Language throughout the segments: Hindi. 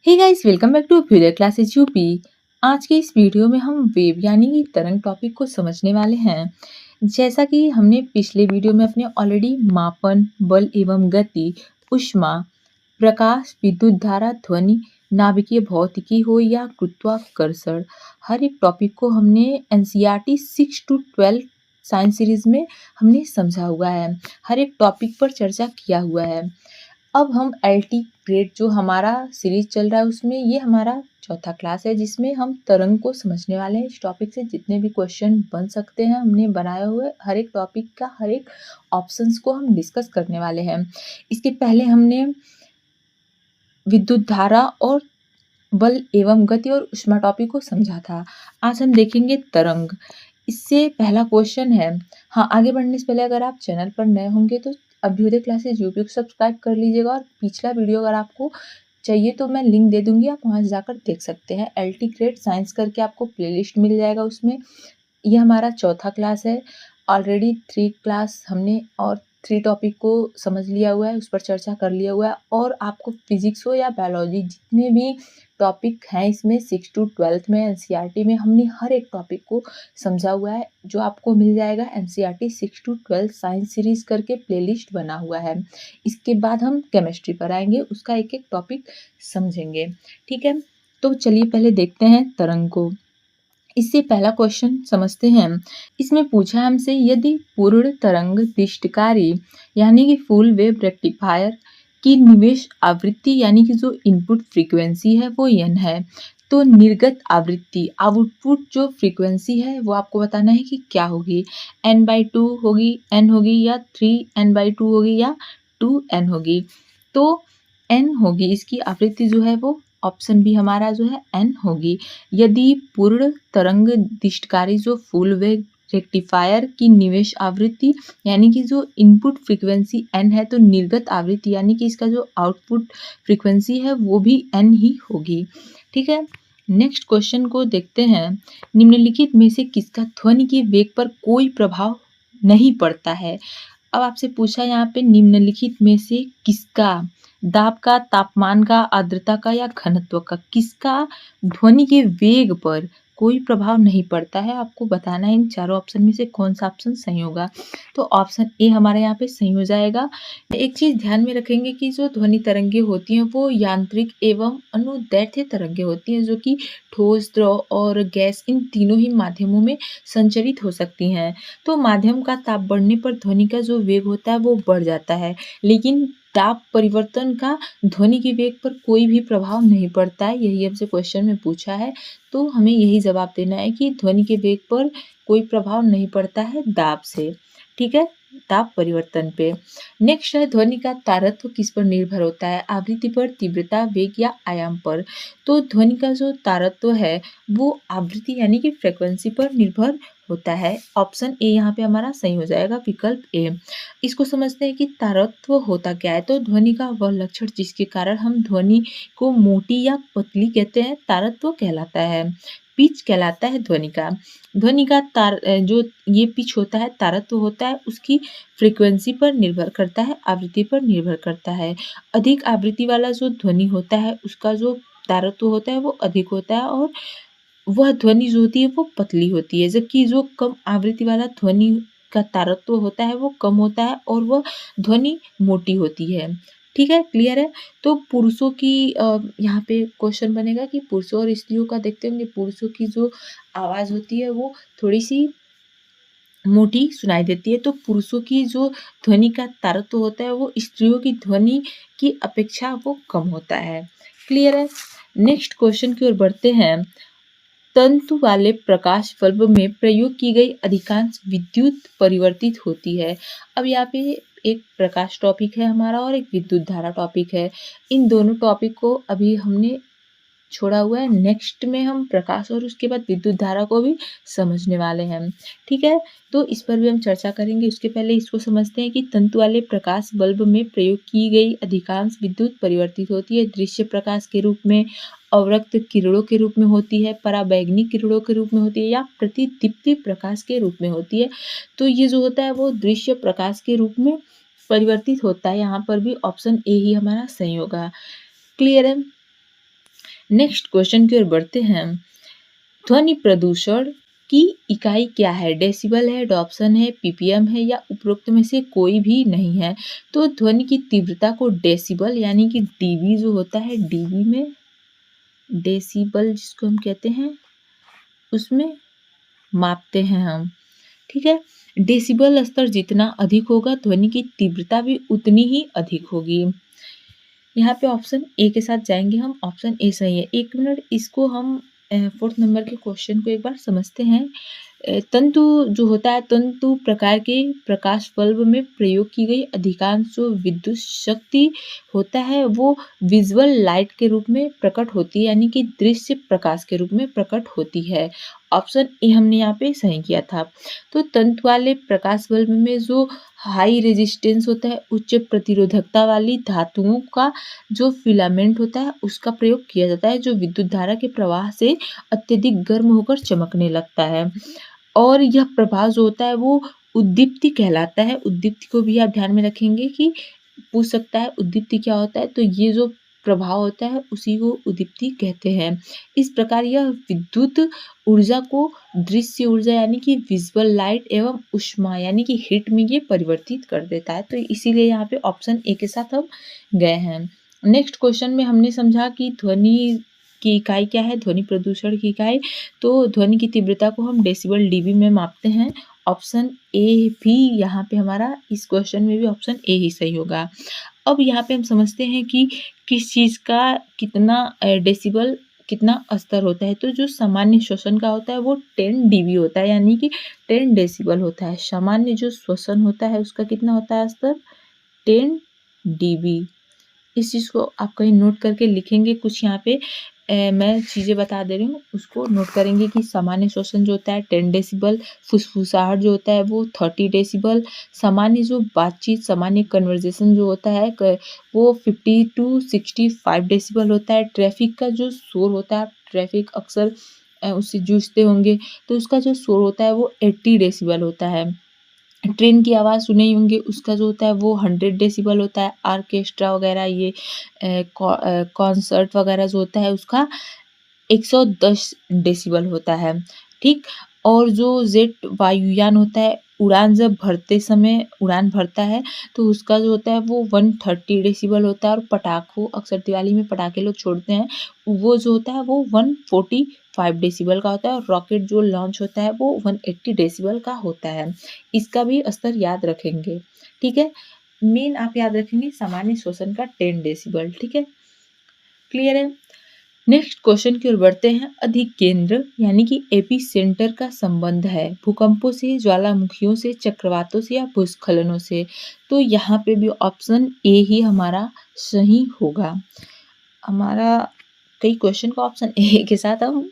Hey guys, welcome back to Abhyudaya classes UP. आज के इस वीडियो में हम वेव यानी कि तरंग टॉपिक को समझने वाले हैं। जैसा कि हमने पिछले वीडियो में अपने ऑलरेडी मापन, बल एवं गति, ऊष्मा, प्रकाश, विद्युत धारा, ध्वनि, नाभिकीय भौतिकी हो या गुरुत्वाकर्षण, हर एक टॉपिक को हमने एनसीईआरटी 6 to 12 साइंस सीरीज में हमने समझा हुआ है। हर एक टॉपिक पर चर्चा किया हुआ है। अब हम एलटी ग्रेड जो हमारा सीरीज चल रहा है उसमें ये हमारा चौथा क्लास है, जिसमें हम तरंग को समझने वाले हैं। इस टॉपिक से जितने भी क्वेश्चन बन सकते हैं हमने बनाए हुए हर एक टॉपिक का हर एक ऑप्शंस को हम डिस्कस करने वाले हैं। इसके पहले हमने विद्युत धारा और बल एवं गति और ऊष्मा टॉपिक को समझा था। आज हम देखेंगे तरंग। इससे पहला क्वेश्चन है, हाँ, आगे बढ़ने से पहले अगर आप चैनल पर नए होंगे तो अभ्युदय क्लासेस यूट्यूब को सब्सक्राइब कर लीजिएगा, और पिछला वीडियो अगर आपको चाहिए तो मैं लिंक दे दूंगी, आप वहां से जाकर देख सकते हैं। एलटी ग्रेड साइंस करके आपको प्लेलिस्ट मिल जाएगा उसमें। ये हमारा चौथा क्लास है। ऑलरेडी 3 क्लास हमने और 3 टॉपिक को समझ लिया हुआ है, उस पर चर्चा कर लिया हुआ है। और आपको फिजिक्स हो या बायोलॉजी, जितने भी टॉपिक हैं इसमें 6 to 12 में एनसीईआरटी में हमने हर एक टॉपिक को समझा हुआ है, जो आपको मिल जाएगा एनसीईआरटी 6 to 12 साइंस सीरीज करके प्लेलिस्ट बना हुआ है। इसके बाद हम केमिस्ट्री पर आएंगे, उसका एक एक टॉपिक समझेंगे। ठीक है, तो चलिए पहले देखते हैं तरंग को। इससे पहला क्वेश्चन समझते हैं। इसमें पूछा है हमसे, यदि पूर्ण तरंग दृष्टिकारी यानी कि फुल वेव रेक्टिफायर की निवेश आवृत्ति यानी कि जो इनपुट फ्रीक्वेंसी है वो n है, तो निर्गत आवृत्ति आउटपुट जो फ्रीक्वेंसी है वो आपको बताना है कि क्या होगी। n/2 होगी, n होगी, या 3n/2 होगी, या 2n होगी। तो n होगी, इसकी आवृत्ति जो है वो ऑप्शन बी हमारा जो है n होगी। यदि पूर्ण तरंग दृष्टिकारी जो फुल वेव रेक्टिफायर की निवेश आवृत्ति यानी कि जो इनपुट फ्रीक्वेंसी n है, तो निर्गत आवृत्ति यानी कि इसका जो आउटपुट फ्रीक्वेंसी है वो भी n ही होगी। ठीक है, नेक्स्ट क्वेश्चन को देखते हैं। निम्नलिखित में से किसका ध्वनि के वेग पर कोई प्रभाव नहीं पड़ता है। अब आपसे पूछा यहाँ पे निम्नलिखित में से किसका, दाब का, तापमान का, आर्द्रता का या घनत्व का, किसका ध्वनि के वेग पर कोई प्रभाव नहीं पड़ता है। आपको बताना है इन चारों ऑप्शन में से कौन सा ऑप्शन सही होगा। तो ऑप्शन ए हमारे यहाँ पे सही हो जाएगा। एक चीज ध्यान में रखेंगे कि जो ध्वनि तरंगे होती हैं वो यांत्रिक एवं अनुदैर्ध्य तरंगे होती हैं, जो कि ठोस, द्रव और गैस इन तीनों ही माध्यमों में संचरित हो सकती हैं। तो माध्यम का ताप बढ़ने पर ध्वनि का जो वेग होता है वो बढ़ जाता है, लेकिन ताप परिवर्तन का ध्वनि के वेग पर कोई भी प्रभाव नहीं पड़ता है। यही हमसे क्वेश्चन में पूछा है, तो हमें यही जवाब देना है कि ध्वनि के वेग पर कोई प्रभाव नहीं पड़ता है दाब से। ठीक है, ताप परिवर्तन पे। नेक्स्ट है, ध्वनि का तारत्व किस पर निर्भर होता है, आवृत्ति पर, तीव्रता, वेग या आयाम पर। तो ध्वनि का जो तारत्व है वो आवृत्ति यानी कि फ्रीक्वेंसी पर निर्भर होता है। ऑप्शन ए यहाँ पे हमारा सही हो जाएगा, विकल्प ए। इसको समझते हैं कि तारत्व होता क्या है। तो ध्वनि का वह लक्षण जिसके कारण हम ध्वनि को मोटी या पतली कहते हैं, तारत्व कहलाता है। पिच कहलाता है ध्वनि का। ध्वनि का जो ये पिच होता है, तारत्व होता है, उसकी फ्रीक्वेंसी पर निर्भर करता है, आवृत्ति पर निर्भर करता है। अधिक आवृत्ति वाला जो ध्वनि होता है उसका जो तारत्व होता है वो अधिक होता है, और वह ध्वनि जो होती है वो पतली होती है। जबकि जो कम आवृत्ति वाला ध्वनि का तारत्व होता है वो कम होता है और वह ध्वनि मोटी होती है। ठीक है, क्लियर है। तो पुरुषों की यहाँ पे क्वेश्चन बनेगा कि पुरुषों और स्त्रियों का देखते होंगे। पुरुषों की जो आवाज़ होती है वो थोड़ी सी मोटी सुनाई देती है, तो पुरुषों की जो ध्वनि का तारत्व होता है वो स्त्रियों की ध्वनि की अपेक्षा वो कम होता है। क्लियर है। नेक्स्ट क्वेश्चन की ओर बढ़ते हैं। तंतु वाले प्रकाश बल्ब में प्रयोग की गई अधिकांश विद्युत परिवर्तित होती है। अब यहाँ पे एक प्रकाश टॉपिक है हमारा और एक विद्युत धारा टॉपिक है। इन दोनों टॉपिक को अभी हमने छोड़ा हुआ है। नेक्स्ट में हम प्रकाश और उसके बाद विद्युत धारा को भी समझने वाले हैं। ठीक है, तो इस पर भी हम चर्चा करेंगे। उसके पहले इसको समझते हैं कि तंतु वाले प्रकाश बल्ब में प्रयोग की गई अधिकांश विद्युत परिवर्तित होती है। दृश्य प्रकाश के रूप में, अवरक्त किरणों के रूप में होती है, पराबैंगनी किरणों के रूप में होती है, या प्रतिदीप्ति प्रकाश के रूप में होती है। तो ये जो होता है वो दृश्य प्रकाश के रूप में परिवर्तित होता है। यहाँ पर भी ऑप्शन ए ही हमारा सही होगा। क्लियर है। नेक्स्ट क्वेश्चन की ओर बढ़ते हैं। ध्वनि प्रदूषण की इकाई क्या है? डेसिबल है, डॉप्सन है, पीपीएम है या उपरोक्त में से कोई भी नहीं है? तो ध्वनि की तीव्रता को डेसिबल यानी कि डीबी जो होता है, डीबी में डेसिबल जिसको हम कहते हैं उसमें मापते हैं हम, ठीक है। डेसिबल स्तर जितना अधिक होगा ध्वनि की तीव्रता भी उतनी ही अधिक होगी। यहाँ पे ऑप्शन ए के साथ जाएंगे हम, ऑप्शन ए सही है। एक मिनट, इसको हम 4th नंबर के क्वेश्चन को एक बार समझते हैं। तंतु जो होता है, तंतु प्रकार के प्रकाश बल्ब में प्रयोग की गई अधिकांश जो विद्युत शक्ति होता है वो विजुअल लाइट के रूप में प्रकट होती है, यानी कि दृश्य प्रकाश के रूप में प्रकट होती है। ऑप्शन ए हमने यहाँ पे सही किया था। तो तंतु वाले प्रकाश बल्ब में जो हाई रेजिस्टेंस होता है, उच्च प्रतिरोधकता वाली धातुओं का जो फिलामेंट होता है उसका प्रयोग किया जाता है, जो विद्युत धारा के प्रवाह से अत्यधिक गर्म होकर चमकने लगता है। और यह प्रभाव जो होता है वो उद्दीप्ति कहलाता है। उद्दीप्ति को भी आप ध्यान में रखेंगे कि पूछ सकता है उद्दीप्ति क्या होता है, तो ये जो प्रभाव होता है उसी को उद्दीप्ति कहते हैं। इस प्रकार यह विद्युत ऊर्जा को दृश्य ऊर्जा यानी कि विजुअल लाइट एवं ऊष्मा यानी कि हीट में ये परिवर्तित कर देता है। तो इसीलिए यहाँ पे ऑप्शन ए के साथ हम गए हैं। नेक्स्ट क्वेश्चन में हमने समझा कि ध्वनि की इकाई क्या है, ध्वनि प्रदूषण की इकाई। तो ध्वनि की तीव्रता को हम डेसिबल डीबी में मापते हैं। ऑप्शन ए भी यहाँ पे हमारा, इस क्वेश्चन में भी ऑप्शन ए ही सही होगा। अब यहाँ पे हम समझते हैं कि किस चीज़ का कितना डेसिबल कितना स्तर होता है। तो जो सामान्य श्वसन का होता है वो 10 डीबी होता है, यानी कि 10 डेसिबल होता है। सामान्य जो श्वसन होता है उसका कितना होता है स्तर, 10 डीबी। इस चीज़ को आप कहीं नोट करके लिखेंगे, कुछ यहाँ पे मैं चीज़ें बता दे रही हूँ, उसको नोट करेंगे कि सामान्य श्वसन जो होता है 10 डेसिबल, फुसफुसाहट जो होता है वो 30 डेसिबल, सामान्य जो बातचीत सामान्य कन्वर्जेशन जो होता है वो 50 टू 65 डेसिबल होता है। ट्रैफिक का जो शोर होता है, ट्रैफिक अक्सर उससे जूझते होंगे, तो उसका जो शोर होता है वो 80 डेसिबल होता है। ट्रेन की आवाज़ सुने ही होंगे, उसका जो होता है वो 100 डेसिबल होता है। ऑर्केस्ट्रा वगैरह ये कॉन्सर्ट वगैरह जो होता है उसका 110 डेसिबल होता है, ठीक। और जो जेट वायुयान होता है, उड़ान जब भरते समय उड़ान भरता है तो उसका जो होता है वो 130 डेसिबल होता है। और पटाखों, अक्सर दिवाली में पटाखे लोग छोड़ते हैं, वो जो होता है वो 145 डेसिबल का होता है। और रॉकेट जो लॉन्च होता है वो 180 डेसिबल का होता है। इसका भी स्तर याद रखेंगे, ठीक है। मेन आप याद रखेंगे सामान्य श्वसन का 10 डेसिबल, ठीक है। क्लियर है। नेक्स्ट क्वेश्चन की ओर बढ़ते हैं। अधिकेंद्र यानी कि एपी सेंटर का संबंध है भूकंपों से, ज्वालामुखियों से, चक्रवातों से या भूस्खलनों से। तो यहाँ पे भी ऑप्शन ए ही हमारा सही होगा। हमारा कई क्वेश्चन का ऑप्शन ए के साथ हम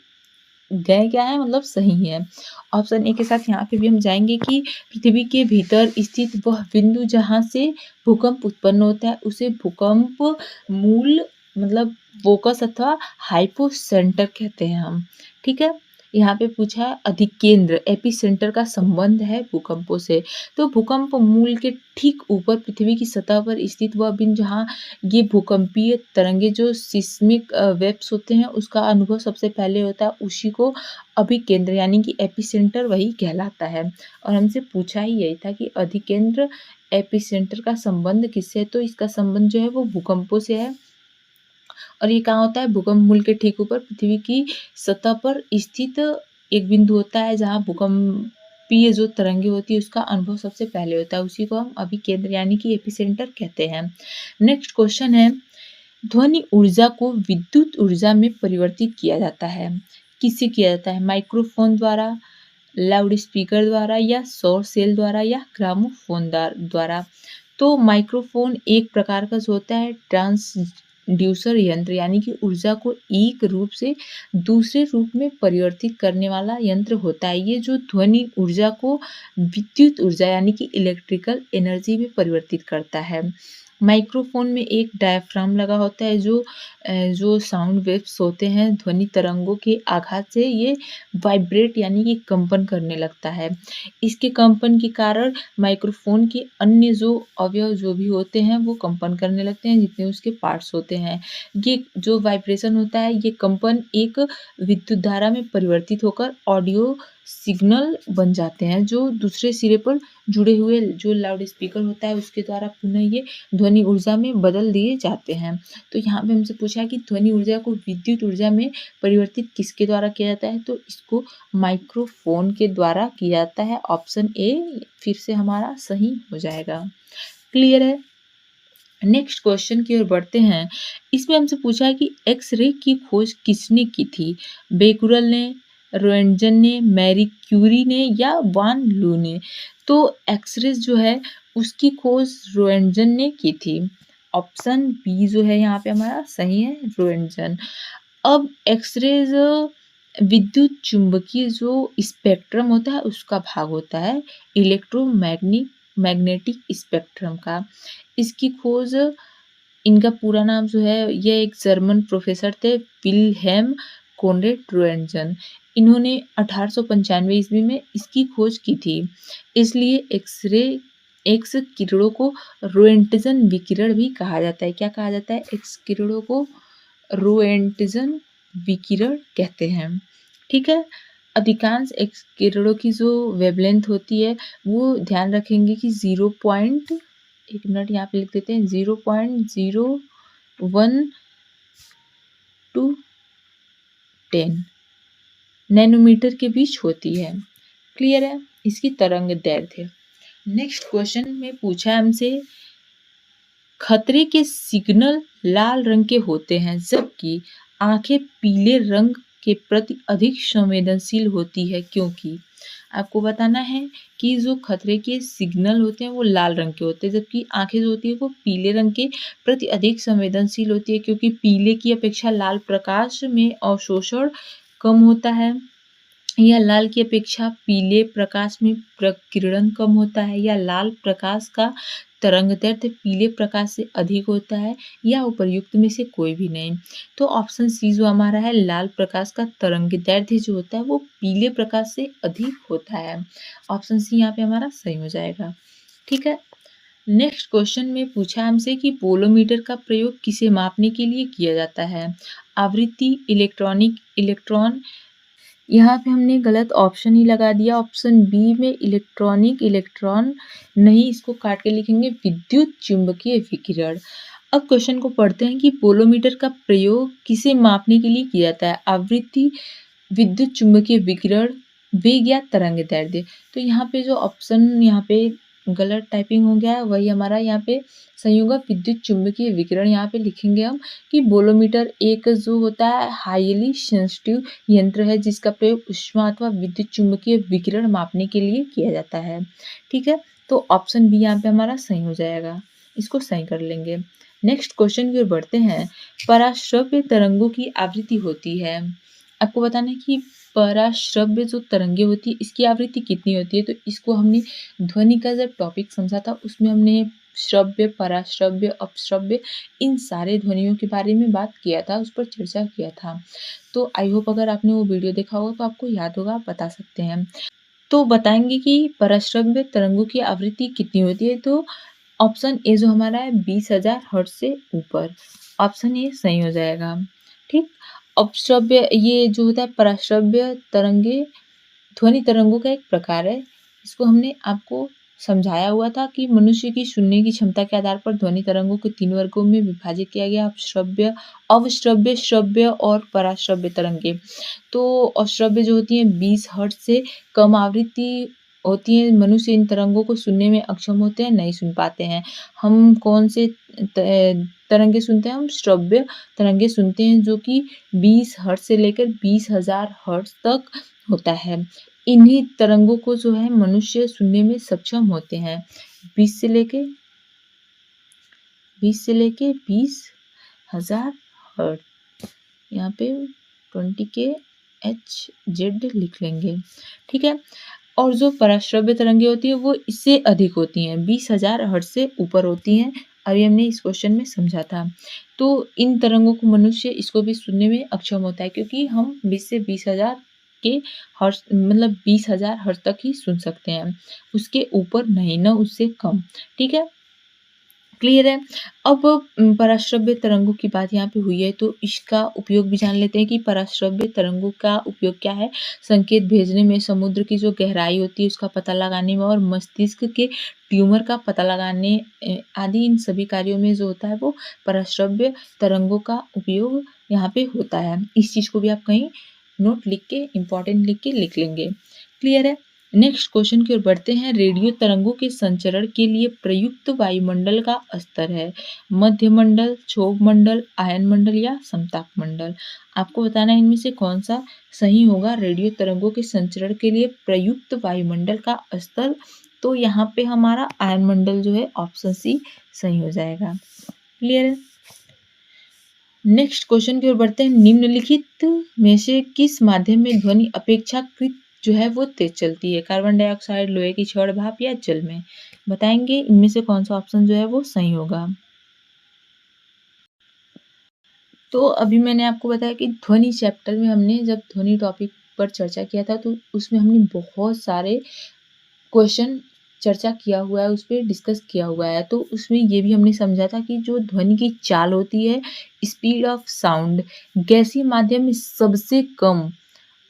गए क्या है, मतलब सही है। ऑप्शन ए के साथ यहाँ पे भी हम जाएंगे कि पृथ्वी के भीतर स्थित वह बिंदु जहाँ से भूकंप उत्पन्न होता है उसे भूकंप मूल मतलब फोकस अथवा हाइपो सेंटर कहते हैं हम, ठीक है। यहाँ पे पूछा है अधिकेंद्र एपी सेंटर का संबंध है भूकंपों से। तो भूकंप मूल के ठीक ऊपर पृथ्वी की सतह पर स्थित वह बिंदु जहाँ ये भूकंपीय तरंगे जो सिस्मिक वेव्स होते हैं उसका अनुभव सबसे पहले होता है, उसी को अभिकेंद्र यानी कि एपिसेंटर वही कहलाता है। और हमसे पूछा ही यही था कि अधिकेंद्र एपिसेंटर का संबंध किससे है, तो इसका संबंध जो है वो भूकंपों से है। और ये कहाँ होता है, भूकंप मूल के ठीक ऊपर पृथ्वी की सतह पर स्थित एक बिंदु होता है जहाँ भूकंपीय जो तरंगे होती है उसका अनुभव सबसे पहले होता है, उसी को हम अभिकेंद्र यानी कि एपिसेंटर कहते हैं। नेक्स्ट क्वेश्चन है, ध्वनि ऊर्जा को विद्युत ऊर्जा में परिवर्तित किया जाता है, किससे किया जाता है? माइक्रोफोन द्वारा, लाउड स्पीकर द्वारा या सौर सेल द्वारा या ग्रामोफोन द्वारा। तो माइक्रोफोन एक प्रकार का जो होता है ट्रांसड्यूसर यंत्र यानी कि ऊर्जा को एक रूप से दूसरे रूप में परिवर्तित करने वाला यंत्र होता है। ये जो ध्वनि ऊर्जा को विद्युत ऊर्जा यानी कि इलेक्ट्रिकल एनर्जी में परिवर्तित करता है। माइक्रोफोन में एक डायफ्राम लगा होता है जो साउंड वेव्स होते हैं ध्वनि तरंगों के आघात से ये वाइब्रेट यानी कि कंपन करने लगता है। इसके कंपन के कारण माइक्रोफोन के अन्य जो अवयव जो भी होते हैं वो कंपन करने लगते हैं, जितने उसके पार्ट्स होते हैं। ये जो वाइब्रेशन होता है ये कंपन एक विद्युत धारा में परिवर्तित होकर ऑडियो सिग्नल बन जाते हैं, जो दूसरे सिरे पर जुड़े हुए जो लाउड स्पीकर होता है उसके द्वारा पुनः ये ध्वनि ऊर्जा में बदल दिए जाते हैं। तो यहाँ पे हमसे पूछा है कि ध्वनि ऊर्जा को विद्युत ऊर्जा में परिवर्तित किसके द्वारा किया जाता है, तो इसको माइक्रोफोन के द्वारा किया जाता है। ऑप्शन ए फिर से हमारा सही हो जाएगा। क्लियर है? नेक्स्ट क्वेश्चन की ओर बढ़ते हैं। इसमें हमसे पूछा है कि एक्स-रे की खोज किसने की थी? बेकुरल ने, रोएंटजन ने, मैरी क्यूरी ने या वान लू ने? तो एक्स-रे जो है उसकी खोज रोएंटजन ने की थी। ऑप्शन बी जो है यहाँ पे हमारा सही है, रोएंटजन। अब एक्स-रेज विद्युत चुंबकीय जो स्पेक्ट्रम होता है उसका भाग होता है मैग्नेटिक स्पेक्ट्रम का। इसकी खोज इनका पूरा नाम जो है ये एक जर्मन प्रोफेसर थे विल्हेम कोनरेड रोएंटजन। इन्होंने 1895 ईस्वी में इसकी खोज की थी। इसलिए एक्स किरणों को रोएंटजन विकिरण भी कहा जाता है। क्या कहा जाता है? एक्स किरणों को रोएंटजन विकिरण कहते हैं। ठीक है। अधिकांश एक्स किरणों की जो वेवलेंथ होती है वो ध्यान रखेंगे कि 1 मिनट यहाँ पे लिख देते हैं 0.01 टू 10 नैनोमीटर के बीच होती है। क्लियर है? इसकी तरंग दैर्ध्य। नेक्स्ट क्वेश्चन में पूछा है हमसे खतरे के सिग्नल लाल रंग के होते हैं जबकि आंखें पीले रंग के प्रति अधिक संवेदनशील होती है, क्योंकि आपको बताना है कि जो खतरे के सिग्नल होते हैं वो लाल रंग के होते हैं जबकि आंखें जो होती है वो पीले रंग के प्रति अधिक संवेदनशील होती है, क्योंकि पीले की अपेक्षा लाल प्रकाश में अवशोषण कम होता है, या लाल की अपेक्षा पीले प्रकाश में प्रकीर्णन कम होता है, या लाल प्रकाश का तरंगदैर्ध्य पीले प्रकाश से अधिक होता है, या उपर्युक्त में से कोई भी नहीं। तो ऑप्शन सी जो हमारा है लाल प्रकाश का तरंगदैर्ध्य जो होता है वो पीले प्रकाश से अधिक होता है। ऑप्शन सी यहाँ पे हमारा सही हो जाएगा। ठीक है। नेक्स्ट क्वेश्चन में पूछा हमसे कि पोलोमीटर का प्रयोग किसे मापने के लिए किया जाता है? आवृत्ति, इलेक्ट्रॉन। यहाँ पे हमने गलत ऑप्शन ही लगा दिया। ऑप्शन बी में इलेक्ट्रॉन नहीं, इसको काट के लिखेंगे विद्युत चुंबकीय विकिरण। अब क्वेश्चन को पढ़ते हैं कि पोलोमीटर का प्रयोग किसे मापने के लिए किया जाता है? आवृत्ति, विद्युत चुंबकीय विकिरण, वेग या तरंगदैर्ध्य। तो यहाँ पे जो ऑप्शन यहाँ पे गलत टाइपिंग हो गया है वही हमारा यहाँ पे सही होगा, विद्युत चुंबकीय विकिरण। यहाँ पे लिखेंगे हम कि बोलोमीटर एक जो होता है हाईली सेंसिटिव यंत्र है जिसका प्रयोग ऊष्मा अथवा विद्युत चुंबकीय विकिरण मापने के लिए किया जाता है। ठीक है। तो ऑप्शन बी यहाँ पे हमारा सही हो जाएगा, इसको सही कर लेंगे। नेक्स्ट क्वेश्चन की ओर बढ़ते हैं। पराश्रव्य तरंगों की आवृत्ति होती है। आपको बताना है कि पराश्रव्य जो तरंगे होती है इसकी आवृत्ति कितनी होती है। तो इसको हमने ध्वनि का जब टॉपिक समझा था उसमें हमने श्रव्य, पराश्रव्य, अपश्रव्य इन सारे ध्वनियों के बारे में बात किया था, उस पर चर्चा किया था। तो आई होप अगर आपने वो वीडियो देखा होगा तो आपको याद होगा, आप बता सकते हैं। तो बताएंगे कि पराश्रव्य तरंगों की आवृत्ति कितनी होती है। तो ऑप्शन ए जो हमारा है 20,000 हर्ट्ज से ऊपर। ऑप्शन ए सही हो जाएगा। ठीक। अपश्रव्य ये जो होता है पराश्रव्य तरंगे ध्वनि तरंगों का एक प्रकार है। इसको हमने आपको समझाया हुआ था कि मनुष्य की सुनने की क्षमता के आधार पर ध्वनि तरंगों को 3 वर्गों में विभाजित किया गया, अपश्रव्य, अवश्रव्य, श्रव्य और पराश्रव्य तरंगे। तो अश्रव्य जो होती हैं 20 हर्ट्ज से कम आवृत्ति होती है, मनुष्य इन तरंगों को सुनने में अक्षम होते हैं, नहीं सुन पाते हैं। हम कौन से तरंगे सुनते हैं? हम श्रव्य तरंगे सुनते हैं जो कि 20 हर्ट्ज से लेकर 20,000 हर्ट्ज तक होता है। इन्हीं तरंगों को जो है मनुष्य सुनने में सक्षम होते हैं। 20 से लेके 20,000 हर्ट्ज। यहाँ पे 20 के HZ लिख लेंगे। ठीक है। और जो पराश्रव्य तरंगे होती है वो इससे अधिक होती हैं, 20,000 हर्ट्ज से ऊपर होती हैं अभी हमने इस क्वेश्चन में समझा था। तो इन तरंगों को मनुष्य इसको भी सुनने में अक्षम होता है, क्योंकि हम 20 से 20,000 के हर्ट्ज़ मतलब 20,000 हर्ट्ज़ तक ही सुन सकते हैं, उसके ऊपर नहीं, ना उससे कम। ठीक है? क्लियर है? अब पराश्रव्य तरंगों की बात यहाँ पे हुई है, तो इसका उपयोग भी जान लेते हैं कि पराश्रव्य तरंगों का उपयोग क्या है? संकेत भेजने में, समुद्र की जो गहराई होती है उसका पता लगाने में और मस्तिष्क के ट्यूमर का पता लगाने आदि इन सभी कार्यों में जो होता है वो पराश्रव्य तरंगों का उपयोग यहाँ पे होता है। इस चीज़ को भी आप कहीं नोट लिख के इम्पोर्टेंट लिख के लिख लेंगे। क्लियर है? नेक्स्ट क्वेश्चन की ओर बढ़ते हैं। रेडियो तरंगों के संचरण के लिए प्रयुक्त वायुमंडल का स्तर है मध्य मंडल, क्षोभ मंडल, आयन मंडल या समताप मंडल। आपको बताना है इनमें से कौन सा सही होगा। रेडियो तरंगों के संचरण के लिए प्रयुक्त वायुमंडल का स्तर, तो यहाँ पे हमारा आयन मंडल जो है ऑप्शन सी सही हो जाएगा। क्लियर है? नेक्स्ट क्वेश्चन की ओर बढ़ते हैं। निम्नलिखित में से किस माध्यम में ध्वनि अपेक्षाकृत जो है वो तेज चलती है? कार्बन डाइऑक्साइड, लोहे की छड़, भाप या जल में? बताएंगे इनमें से कौन सा ऑप्शन जो है वो सही होगा। तो अभी मैंने आपको बताया कि ध्वनि चैप्टर में हमने जब ध्वनि टॉपिक पर चर्चा किया था, तो उसमें हमने बहुत सारे क्वेश्चन चर्चा किया हुआ है, उस पे डिस्कस किया हुआ है। तो उसमें ये भी हमने समझा था कि जो ध्वनि की चाल होती है, स्पीड ऑफ साउंड, गैसीय माध्यम में सबसे कम,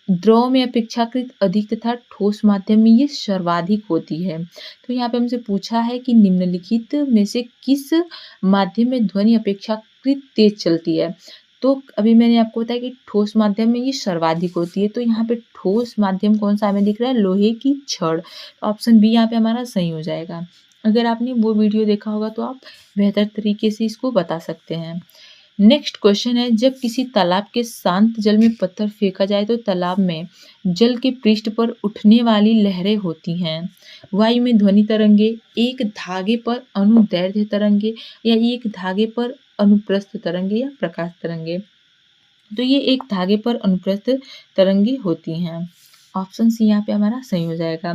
द्रव में अपेक्षाकृत अधिक तथा ठोस माध्यम में ये सर्वाधिक होती है। तो यहाँ पे हमसे पूछा है कि निम्नलिखित में से किस माध्यम में ध्वनि अपेक्षाकृत तेज चलती है? तो अभी मैंने आपको बताया कि ठोस माध्यम में ये सर्वाधिक होती है। तो यहाँ पे ठोस माध्यम कौन सा हमें दिख रहा है? लोहे की छड़। ऑप्शन बी यहाँ पे हमारा सही हो जाएगा। अगर आपने वो वीडियो देखा होगा तो आप बेहतर तरीके से इसको बता सकते हैं। नेक्स्ट क्वेश्चन है। जब किसी तालाब के शांत जल में पत्थर फेंका जाए तो तालाब में जल के पृष्ठ पर उठने वाली लहरें होती हैं। वायु में ध्वनि तरंगे, एक धागे पर अनुदैर्ध्य तरंगे या एक धागे पर अनुप्रस्थ तरंगे या प्रकाश तरंगे? तो ये एक धागे पर अनुप्रस्थ तरंगे होती हैं। ऑप्शन सी यहाँ पे हमारा सही हो जाएगा।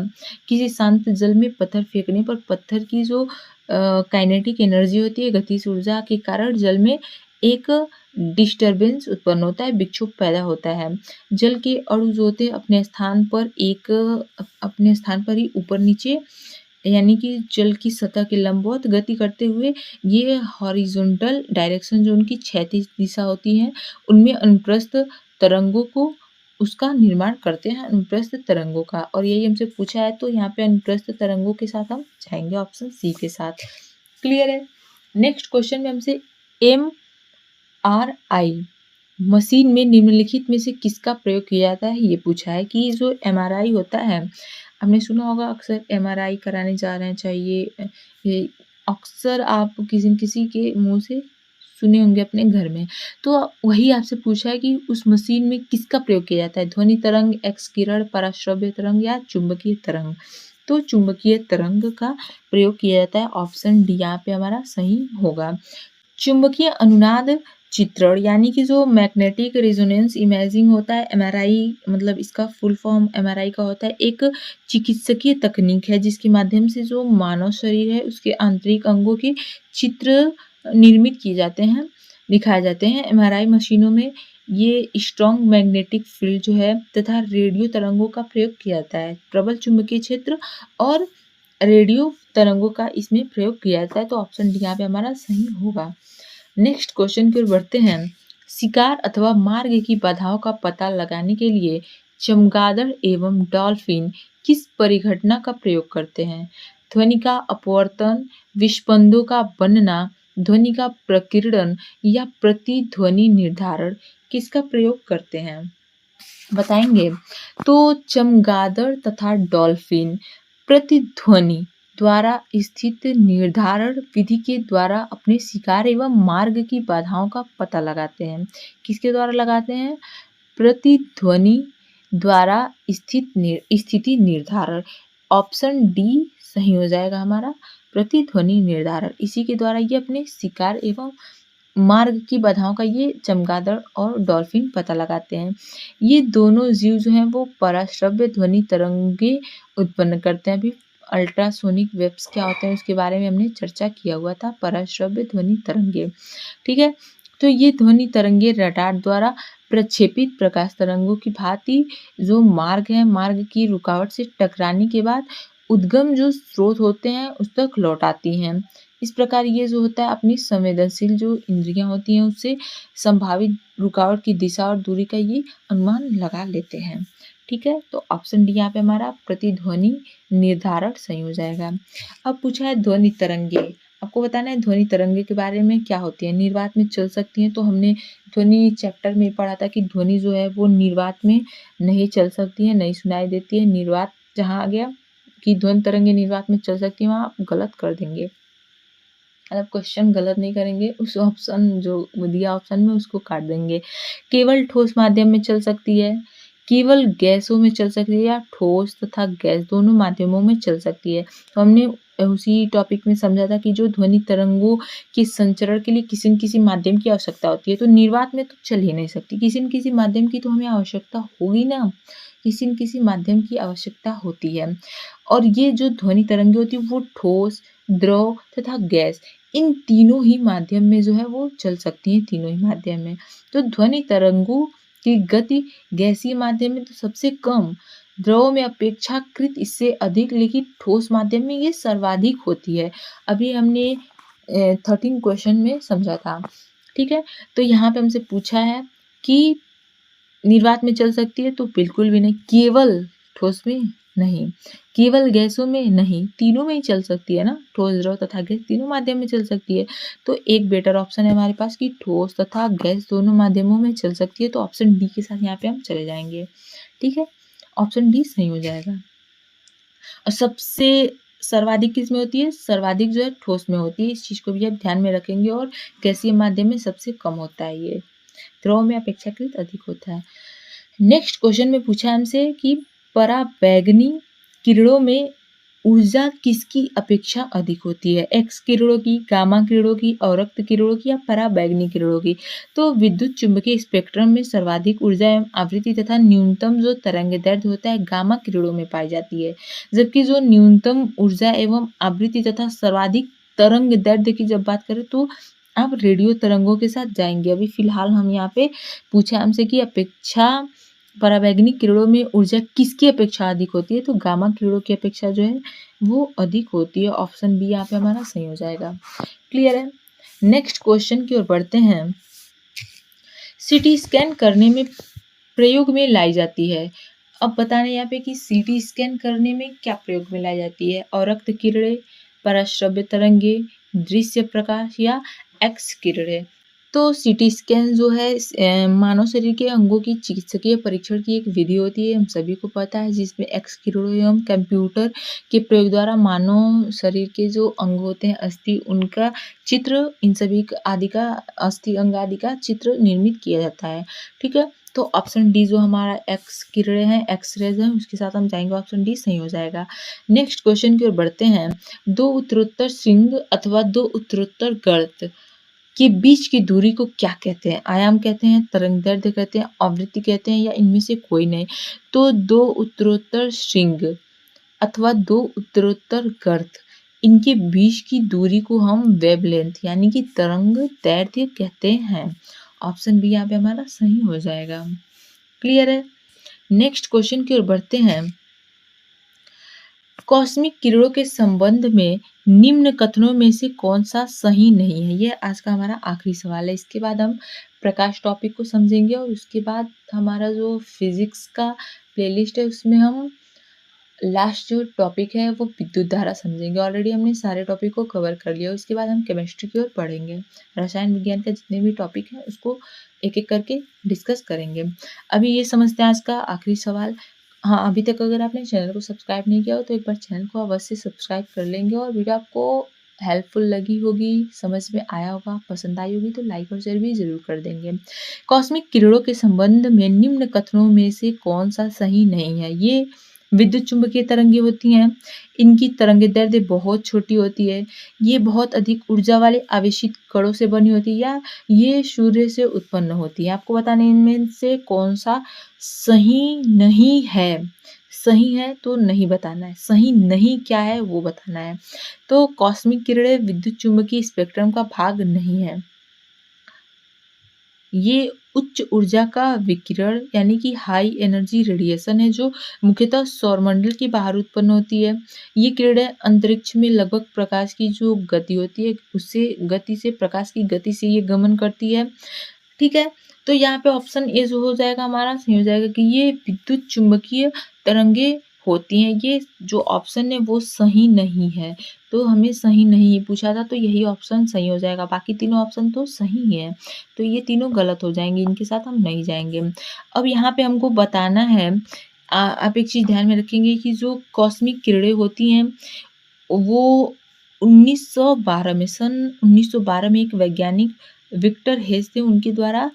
किसी शांत जल में पत्थर फेंकने पर पत्थर की जो काइनेटिक एनर्जी होती है, गतिज ऊर्जा के कारण जल में एक डिस्टरबेंस उत्पन्न होता है, विक्षोभ पैदा होता है। जल के अणु जो होते हैं अपने स्थान पर ही ऊपर नीचे यानी कि जल की सतह के लंबवत गति करते हुए ये हॉरिजॉन्टल डायरेक्शन जो उनकी क्षैतिज दिशा होती है उनमें अनुप्रस्थ तरंगों को उसका निर्माण करते हैं, अनुप्रस्थ तरंगों का। और यही हमसे पूछा है, तो यहाँ पे अनुप्रस्थ तरंगों के साथ हम जाएंगे ऑप्शन सी के साथ। क्लियर है? नेक्स्ट क्वेश्चन में हमसे MRI मशीन में निम्नलिखित में से किसका प्रयोग किया जाता है ये पूछा है। कि जो MRI होता है, हमने सुना होगा अक्सर MRI कराने जा रहे हैं, चाहिए ये अक्सर आप किसी न किसी के मुंह से सुने होंगे अपने घर में। तो वही आपसे पूछा है कि उस मशीन में किसका प्रयोग किया जाता है? ध्वनि तरंग, एक्स किरण, पराश्रव्य तरंग या चुंबकीय तरंग? तो चुंबकीय तरंग का प्रयोग किया जाता है। ऑप्शन डी यहाँ पे हमारा सही होगा। चुंबकीय अनुनाद चित्रण यानी कि जो मैग्नेटिक रेजोनेंस इमेजिंग होता है, MRI मतलब इसका फुल फॉर्म MRI का होता है, एक चिकित्सकीय तकनीक है जिसके माध्यम से जो मानव शरीर है उसके आंतरिक अंगों के चित्र निर्मित किए जाते हैं, दिखाए जाते हैं। MRI मशीनों में ये स्ट्रॉन्ग मैग्नेटिक फील्ड जो है तथा रेडियो तरंगों का प्रयोग किया जाता है। प्रबल चुंबकीय क्षेत्र और रेडियो तरंगों का इसमें प्रयोग किया जाता है। तो ऑप्शन डी यहाँ पे हमारा सही होगा। नेक्स्ट क्वेश्चन की ओर बढ़ते हैं। शिकार अथवा मार्ग की बाधाओं का पता लगाने के लिए चमगादड़ एवं डॉल्फिन किस परिघटना का प्रयोग करते हैं? ध्वनि का अपवर्तन, विस्पंदों का बनना, ध्वनि का प्रकीर्णन या प्रतिध्वनि निर्धारण किसका प्रयोग करते हैं? बताएंगे। तो चमगादड़ तथा डॉल्फिन प्रतिध्वनि द्वारा स्थित निर्धारण विधि के द्वारा अपने शिकार एवं मार्ग की बाधाओं का पता लगाते हैं। किसके द्वारा लगाते हैं? प्रतिध्वनि द्वारा स्थिति निर्धारण। ऑप्शन डी सही हो जाएगा हमारा, प्रतिध्वनि निर्धारण। इसी के द्वारा ये अपने शिकार एवं मार्ग की बाधाओं का ये चमगादड़ और डॉल्फिन पता लगाते हैं। ये दोनों जीव जो हैं वो पराश्रव्य ध्वनि तरंगे उत्पन्न करते हैं। अभी अल्ट्रासोनिक वेव्स क्या होते हैं उसके बारे में हमने चर्चा किया हुआ था, पराश्रव्य ध्वनि तरंगे। ठीक है, तो ये ध्वनि तरंगे रडार द्वारा प्रक्षेपित प्रकाश तरंगों की भांति जो मार्ग है, मार्ग की रुकावट से टकराने के बाद उद्गम जो स्रोत होते हैं उस तक लौट आती हैं। इस प्रकार ये जो होता है अपनी संवेदनशील जो इंद्रियां होती हैं उससे संभावित रुकावट की दिशा और दूरी का ये अनुमान लगा लेते हैं। ठीक है, तो ऑप्शन डी यहाँ पे हमारा प्रतिध्वनि निर्धारक सही हो जाएगा। अब पूछा है ध्वनि तरंगे, आपको बताना है ध्वनि तरंगे के बारे में क्या होती है। निर्वात में चल सकती हैं, तो हमने ध्वनि चैप्टर में पढ़ा था कि ध्वनि जो है वो निर्वात में नहीं चल सकती है, नहीं सुनाई देती है। निर्वात जहाँ आ गया कि ध्वनि तरंगे निर्वात में चल सकती है, वहाँ आप गलत कर देंगे, मतलब क्वेश्चन गलत नहीं करेंगे, उस ऑप्शन जो दिया ऑप्शन में उसको काट देंगे। केवल ठोस माध्यम में चल सकती है, केवल गैसों में चल सकती है, या ठोस तथा गैस दोनों माध्यमों में चल सकती है। तो हमने उसी टॉपिक में समझा था कि जो ध्वनि तरंगों के संचरण के लिए किसी न किसी माध्यम की आवश्यकता होती है, तो निर्वात में तो चल ही नहीं सकती, किसी न किसी माध्यम की तो हमें आवश्यकता होगी ना, किसी न किसी माध्यम की आवश्यकता होती है। और ये जो ध्वनि तरंगे होती है वो ठोस, द्रव तथा गैस इन तीनों ही माध्यम में जो है वो चल सकती हैं, तीनों ही माध्यम में। तो ध्वनि तरंगों की गति गैसीय माध्यम में तो सबसे कम, द्रव में अपेक्षाकृत इससे अधिक, लेकिन ठोस माध्यम में ये सर्वाधिक होती है। अभी हमने 13 क्वेश्चन में समझा था। ठीक है, तो यहाँ पे हमसे पूछा है कि निर्वात में चल सकती है, तो बिल्कुल भी नहीं, केवल ठोस में नहीं, केवल गैसों में नहीं, तीनों में ही चल सकती है ना, ठोस, द्रव तथा गैस तीनों माध्यम में चल सकती है। तो एक बेटर ऑप्शन है हमारे पास कि ठोस तथा गैस दोनों माध्यमों में चल सकती है, तो ऑप्शन डी के साथ यहाँ पे हम चले जाएंगे। ठीक है, ऑप्शन डी सही हो जाएगा। और सबसे सर्वाधिक किस में होती है, सर्वाधिक जो है ठोस में होती है, इस चीज को भी आप ध्यान में रखेंगे। और गैसीय माध्यम में सबसे कम होता है, ये द्रव में अपेक्षाकृत अधिक होता है। नेक्स्ट क्वेश्चन में पूछा हमसे कि पराबैंगनी किरणों में ऊर्जा किसकी अपेक्षा अधिक होती है, एक्स किरणों की, गामा किरणों की, अवरक्त किरणों की, या पराबैंगनी किरणों की। तो विद्युत चुंबकीय स्पेक्ट्रम में सर्वाधिक ऊर्जा एवं आवृत्ति तथा न्यूनतम जो तरंगदैर्ध्य होता है गामा किरणों में पाई जाती है, जबकि जो न्यूनतम ऊर्जा एवं आवृत्ति तथा सर्वाधिक तरंगदैर्ध्य की जब बात करें तो आप रेडियो तरंगों के साथ जाएंगे। अभी फिलहाल हम यहाँ पे पूछा हमसे कि अपेक्षा पराबैंगनी किरणों में ऊर्जा किसकी अपेक्षा अधिक होती है, तो गामा किरणों की अपेक्षा जो है वो अधिक होती है। ऑप्शन बी यहाँ पे हमारा सही हो जाएगा। क्लियर है, नेक्स्ट क्वेश्चन की ओर बढ़ते हैं। सीटी स्कैन करने में प्रयोग में लाई जाती है, अब बताना यहाँ पे कि सीटी स्कैन करने में क्या प्रयोग में लाई जाती है, अवरक्त किरणें, पराश्रव्य तरंगे, दृश्य प्रकाश, या एक्स किरणें। तो सीटी स्कैन जो है मानव शरीर के अंगों की चिकित्सकीय परीक्षण की एक विधि होती है, हम सभी को पता है, जिसमें एक्स किरणों एवं कंप्यूटर के प्रयोग द्वारा मानव शरीर के जो अंग होते हैं, अस्थि, उनका चित्र, इन सभी आदि का, अस्थि अंग आदि का चित्र निर्मित किया जाता है। ठीक है, तो ऑप्शन डी जो हमारा एक्स किरणें हैं, एक्सरेज हैं, उसके साथ हम जाएंगे, ऑप्शन डी सही हो जाएगा। नेक्स्ट क्वेश्चन की ओर बढ़ते हैं। दो उत्तरोत्तर श्रृंग अथवा दो उत्तरोत्तर गर्त के बीच की दूरी को क्या कहते हैं, आयाम कहते हैं, तरंगदैर्ध्य कहते हैं, आवृत्ति कहते हैं, या इनमें से कोई नहीं। तो दो उत्तरोत्तर श्रृंग अथवा दो उत्तरोत्तर गर्त, इनके बीच की दूरी को हम वेवलेंथ यानी कि तरंगदैर्ध्य कहते हैं। ऑप्शन बी यहाँ पे हमारा सही हो जाएगा। क्लियर है, नेक्स्ट क्वेश्चन की ओर बढ़ते हैं। कॉस्मिक किरणों के संबंध में निम्न कथनों में से कौन सा सही नहीं है, ये आज का हमारा आखिरी सवाल है। इसके बाद हम प्रकाश टॉपिक को समझेंगे, और उसके बाद हमारा जो फिजिक्स का प्लेलिस्ट है उसमें हम लास्ट जो टॉपिक है वो विद्युत धारा समझेंगे। ऑलरेडी हमने सारे टॉपिक को कवर कर लिया, उसके बाद हम केमिस्ट्री की ओर पढ़ेंगे, रसायन विज्ञान का जितने भी टॉपिक हैं उसको एक एक करके डिस्कस करेंगे। अभी ये समझते हैं आज का आखिरी सवाल। हाँ, अभी तक अगर आपने चैनल को सब्सक्राइब नहीं किया हो तो एक बार चैनल को अवश्य सब्सक्राइब कर लेंगे, और वीडियो आपको हेल्पफुल लगी होगी, समझ में आया होगा, पसंद आई होगी तो लाइक और शेयर भी जरूर कर देंगे। कॉस्मिक किरणों के संबंध में निम्न कथनों में से कौन सा सही नहीं है, ये विद्युत चुंबकीय तरंगे होती हैं, इनकी तरंगदैर्ध्य बहुत छोटी होती है, ये बहुत अधिक ऊर्जा वाले आवेशित कणों से बनी होती है, या ये सूर्य से उत्पन्न होती है। आपको बताने इनमें से कौन सा सही नहीं है, सही है तो नहीं बताना है, सही नहीं क्या है वो बताना है। तो कॉस्मिक किरणें विद्युत चुम्बकीय स्पेक्ट्रम का भाग नहीं है। ये उच्च ऊर्जा का विकिरण यानी कि हाई एनर्जी रेडिएशन है जो मुख्यतः सौरमंडल के बाहर उत्पन्न होती है। ये किरणें अंतरिक्ष में लगभग प्रकाश की जो गति होती है उससे गति से प्रकाश की गति से ये गमन करती है। ठीक है? तो यहाँ पे ऑप्शन ए जो हो जाएगा हमारा सही हो जाएगा कि ये विद्युत चुम्बकीय तरंगें होती हैं। ये जो ऑप्शन है वो सही नहीं है। तो हमें सही नहीं पूछा था तो यही ऑप्शन सही हो जाएगा। बाकी तीनों ऑप्शन तो सही ही है। तो ये तीनों गलत हो जाएँगे, इनके साथ हम नहीं जाएँगे। अब यहाँ पे हमको बताना है आप एक चीज़ ध्यान में रखेंगे कि जो कॉस्मिक किरणें होती हैं वो 1912 में सन 1912 में एक वैज्ञानिक विक्टर हेस थे उनके द्वारा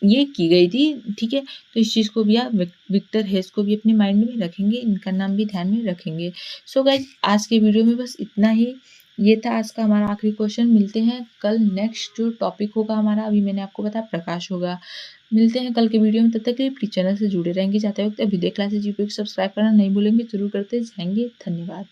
ये की गई थी, ठीक है? तो इस चीज़ को भी आप विक्टर हेस को भी अपने माइंड में रखेंगे, इनका नाम भी ध्यान में रखेंगे। सो गाइज़ आज के वीडियो में बस इतना ही। ये था आज का हमारा आखिरी क्वेश्चन। मिलते हैं कल नेक्स्ट जो टॉपिक होगा हमारा अभी मैंने आपको बताया प्रकाश होगा। मिलते हैं कल के वीडियो में, तब तक के लिए प्लीज़ चैनल से जुड़े रहेंगे। जाते वक़्त अभी क्लासेस यूट्यूब सब्सक्राइब करना नहीं भूलेंगे, ज़रूर करते जाएँगे। धन्यवाद।